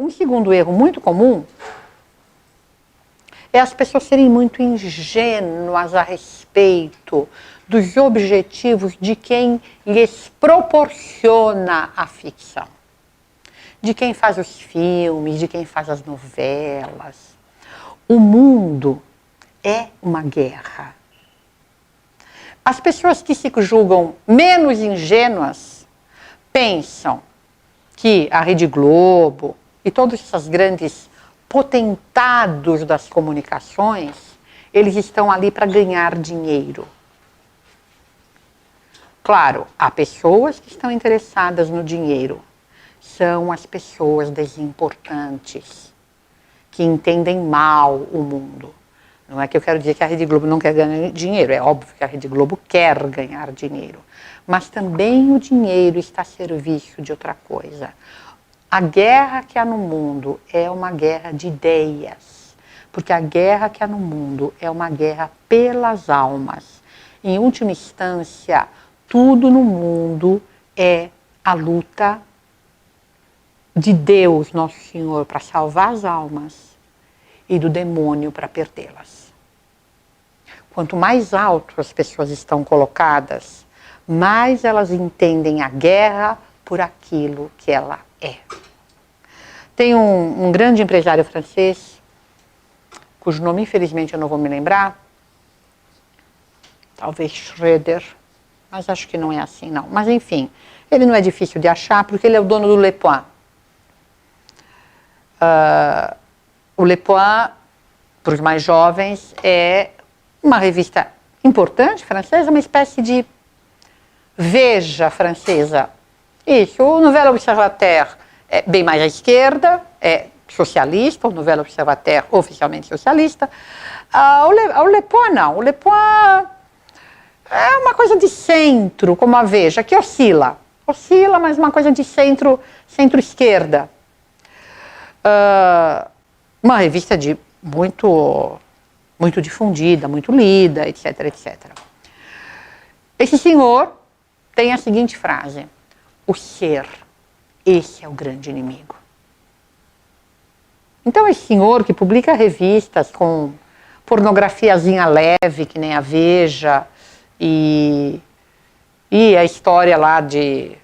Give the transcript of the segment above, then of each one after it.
Um segundo erro muito comum é as pessoas serem muito ingênuas a respeito dos objetivos de quem lhes proporciona a ficção. De quem faz os filmes, de quem faz as novelas. O mundo é uma guerra. As pessoas que se julgam menos ingênuas pensam que a Rede Globo e todos esses grandes potentados das comunicações, eles estão ali para ganhar dinheiro. Claro, há pessoas que estão interessadas no dinheiro. São as pessoas desimportantes, que entendem mal o mundo. Não é que eu quero dizer que a Rede Globo não quer ganhar dinheiro, é óbvio que a Rede Globo quer ganhar dinheiro. Mas também o dinheiro está a serviço de outra coisa. A guerra que há no mundo é uma guerra de ideias, porque a guerra que há no mundo é uma guerra pelas almas. Em última instância, tudo no mundo é a luta de Deus, Nosso Senhor, para salvar as almas e do demônio para perdê-las. Quanto mais alto as pessoas estão colocadas, mais elas entendem a guerra por aquilo que ela é. Tem um grande empresário francês, cujo nome infelizmente eu não vou me lembrar, talvez Schroeder, mas acho que não é assim não. Mas enfim, ele não é difícil de achar porque ele é o dono do Le Point. O Le Point, para os mais jovens, é uma revista importante francesa, uma espécie de Veja francesa. Isso, o Nouvel Observateur é bem mais à esquerda, é socialista, o Nouvel Observateur oficialmente socialista. O Le Point não, o Le Point é uma coisa de centro, como a Veja, que oscila, mas uma coisa de centro-esquerda. Uma revista muito difundida, muito lida, etc, etc. Esse senhor tem a seguinte frase: o ser, esse é o grande inimigo. Então esse senhor que publica revistas com pornografiazinha leve, que nem a Veja, e a história lá de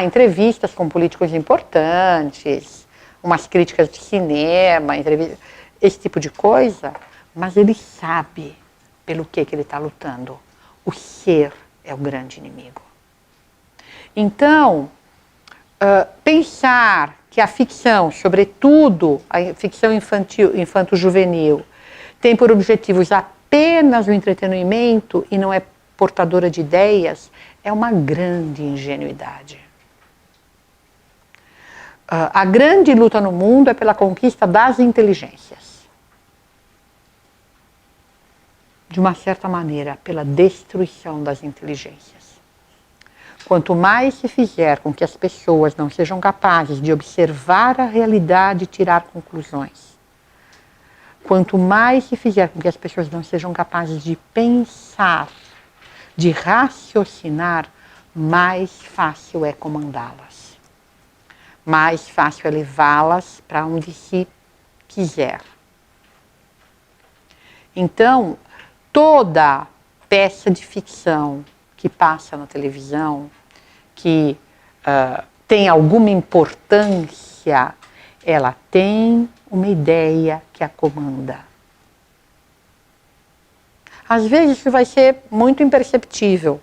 entrevistas com políticos importantes, umas críticas de cinema, esse tipo de coisa, mas ele sabe pelo que ele está lutando. O ser é o grande inimigo. Então, pensar que a ficção, sobretudo a ficção infanto-juvenil, tem por objetivos apenas o entretenimento e não é portadora de ideias, é uma grande ingenuidade. A grande luta no mundo é pela conquista das inteligências. De uma certa maneira, pela destruição das inteligências. Quanto mais se fizer com que as pessoas não sejam capazes de observar a realidade e tirar conclusões, quanto mais se fizer com que as pessoas não sejam capazes de pensar, de raciocinar, mais fácil é comandá-las. Mais fácil é levá-las para onde se quiser. Então, toda peça de ficção que passa na televisão, que tem alguma importância, ela tem uma ideia que a comanda. Às vezes isso vai ser muito imperceptível,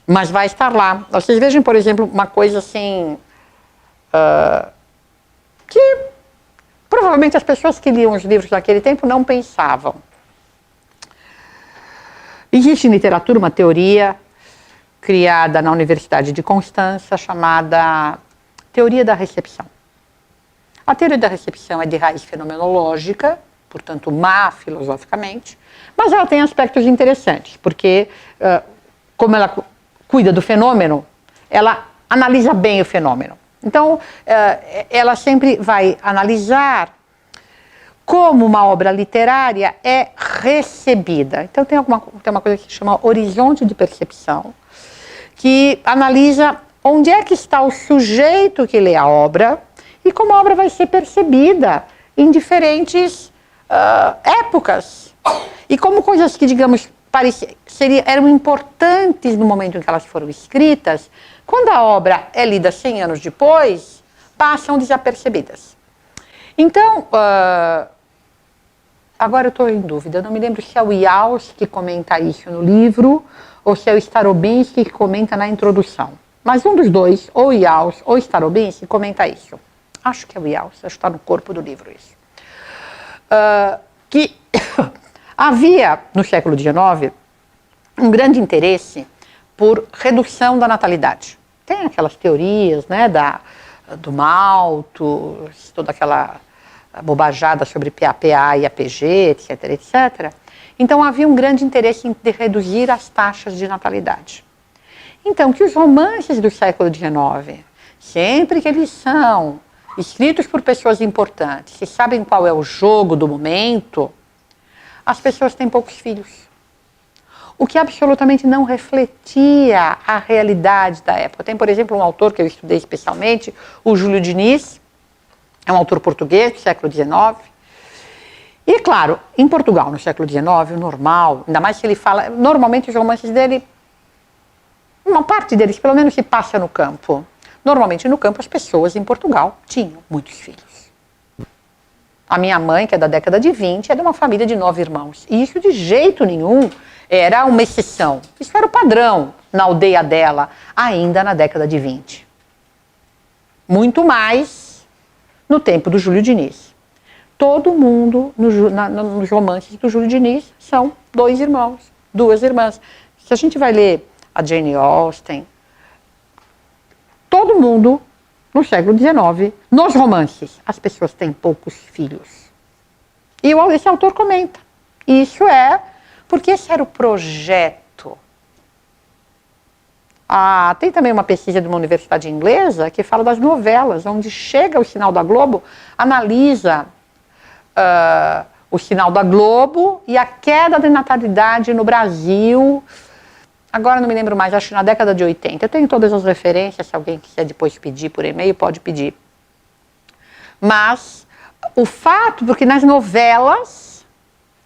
mas vai estar lá. Vocês vejam, por exemplo, uma coisa assim, que provavelmente as pessoas que liam os livros naquele tempo não pensavam. Existe em literatura uma teoria criada na Universidade de Constança chamada teoria da recepção. A teoria da recepção é de raiz fenomenológica, portanto má filosoficamente, mas ela tem aspectos interessantes, porque como ela cuida do fenômeno, ela analisa bem o fenômeno. Então, ela sempre vai analisar como uma obra literária é recebida. Então tem uma coisa que se chama horizonte de percepção, que analisa onde é que está o sujeito que lê a obra e como a obra vai ser percebida em diferentes épocas. E como coisas que, digamos, eram importantes no momento em que elas foram escritas, quando a obra é lida 100 anos depois, passam desapercebidas. Então, agora eu estou em dúvida, eu não me lembro se é o Ials que comenta isso no livro ou se é o Starobinsky que comenta na introdução. Mas um dos dois, ou Ials ou Starobinsky, comenta isso. Acho que é o Ials, acho que está no corpo do livro isso. Que havia, no século XIX, um grande interesse por redução da natalidade. Tem aquelas teorias, né, do Malthus, toda aquela bobajada sobre PAPA e APG, etc, etc. Então havia um grande interesse em reduzir as taxas de natalidade. Então, que os romances do século XIX, sempre que eles são escritos por pessoas importantes, que sabem qual é o jogo do momento, as pessoas têm poucos filhos. O que absolutamente não refletia a realidade da época. Tem, por exemplo, um autor que eu estudei especialmente, o Júlio Diniz, é um autor português do século XIX. E, claro, em Portugal, no século XIX, o normal, ainda mais que ele fala, normalmente os romances dele, uma parte deles, pelo menos, se passa no campo. Normalmente no campo as pessoas em Portugal tinham muitos filhos. A minha mãe, que é da década de 20, é de uma família de 9 irmãos. E isso de jeito nenhum era uma exceção. Isso era o padrão na aldeia dela, ainda na década de 20. Muito mais no tempo do Júlio Diniz. Todo mundo nos romances do Júlio Diniz são 2 irmãos, 2 irmãs. Se a gente vai ler a Jane Austen, todo mundo, no século XIX, nos romances, as pessoas têm poucos filhos. E esse autor comenta. Isso é porque esse era o projeto. Tem também uma pesquisa de uma universidade inglesa que fala das novelas, onde chega o Sinal da Globo, analisa o Sinal da Globo e a queda de natalidade no Brasil. Agora não me lembro mais, acho que na década de 80. Eu tenho todas as referências, se alguém quiser depois pedir por e-mail, pode pedir. Mas o fato, porque nas novelas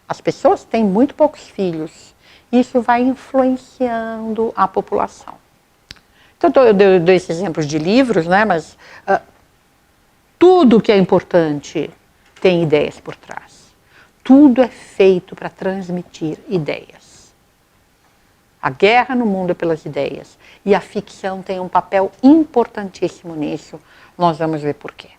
as pessoas têm muito poucos filhos, isso vai influenciando a população. Então eu dou esses exemplos de livros, né, mas tudo que é importante tem ideias por trás. Tudo é feito para transmitir ideias. A guerra no mundo é pelas ideias. E a ficção tem um papel importantíssimo nisso. Nós vamos ver por quê.